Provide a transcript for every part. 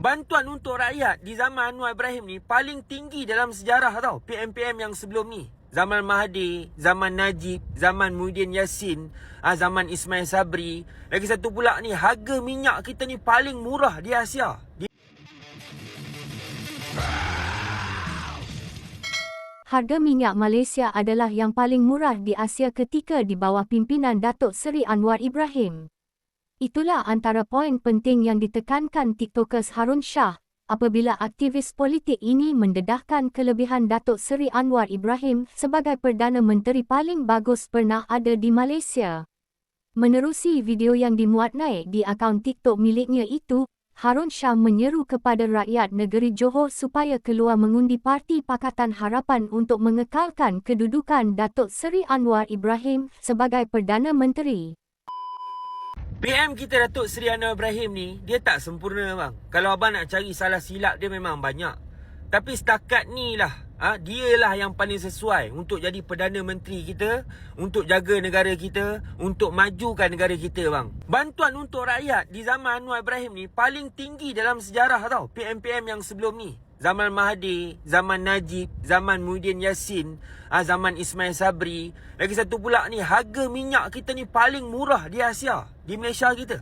Bantuan untuk rakyat di zaman Anwar Ibrahim ni paling tinggi dalam sejarah tau. PM-PM yang sebelum ni. Zaman Mahathir, zaman Najib, zaman Muhyiddin Yassin, zaman Ismail Sabri. Lagi satu pula ni, harga minyak kita ni paling murah di Asia. Harga minyak Malaysia adalah yang paling murah di Asia ketika di bawah pimpinan Datuk Seri Anwar Ibrahim. Itulah antara poin penting yang ditekankan TikTokers Harun Shah apabila aktivis politik ini mendedahkan kelebihan Datuk Seri Anwar Ibrahim sebagai Perdana Menteri paling bagus pernah ada di Malaysia. Menerusi video yang dimuat naik di akaun TikTok miliknya itu, Harun Shah menyeru kepada rakyat negeri Johor supaya keluar mengundi Parti Pakatan Harapan untuk mengekalkan kedudukan Datuk Seri Anwar Ibrahim sebagai Perdana Menteri. PM kita Datuk Seri Anwar Ibrahim ni, dia tak sempurna bang. Kalau abang nak cari salah silap dia memang banyak. Tapi setakat ni lah, dia lah yang paling sesuai untuk jadi Perdana Menteri kita, untuk jaga negara kita, untuk majukan negara kita bang. Bantuan untuk rakyat di zaman Anwar Ibrahim ni paling tinggi dalam sejarah tau. PM-PM yang sebelum ni. Zaman Mahathir, zaman Najib, zaman Muhyiddin Yassin, zaman Ismail Sabri. Lagi satu pula ni, harga minyak kita ni paling murah di Asia, di Malaysia kita.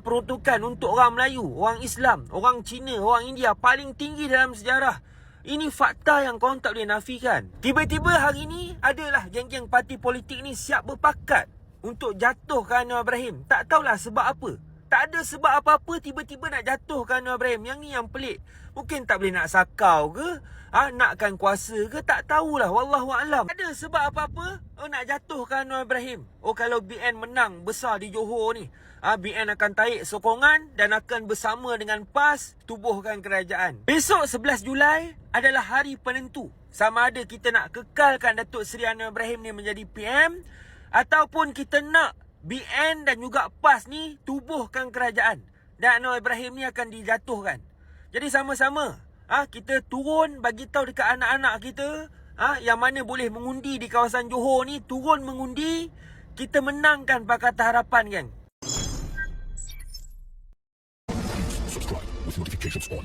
Peruntukan untuk orang Melayu, orang Islam, orang Cina, orang India paling tinggi dalam sejarah. Ini fakta yang korang tak boleh nafikan. Tiba-tiba hari ni adalah geng-geng parti politik ni siap berpakat untuk jatuhkan Anwar Ibrahim. Tak tahulah sebab apa. Tak ada sebab apa-apa tiba-tiba nak jatuhkan Anwar Ibrahim. Yang ni yang pelik. Mungkin tak boleh nak sakau ke? Nakkan kuasa ke? Tak tahulah. Wallahualam. Tak ada sebab apa-apa nak jatuhkan Anwar Ibrahim. Kalau BN menang besar di Johor ni, BN akan tarik sokongan dan akan bersama dengan PAS tubuhkan kerajaan. Besok 11 Julai adalah hari penentu. Sama ada kita nak kekalkan Datuk Seri Anwar Ibrahim ni menjadi PM ataupun kita nak BN dan juga PAS ni tubuhkan kerajaan. Dan Anwar Ibrahim ni akan dijatuhkan. Jadi sama-sama kita turun bagi tahu dekat anak-anak kita yang mana boleh mengundi di kawasan Johor ni, turun mengundi. Kita menangkan Pakatan Harapan, geng. Subscribe with notifications on.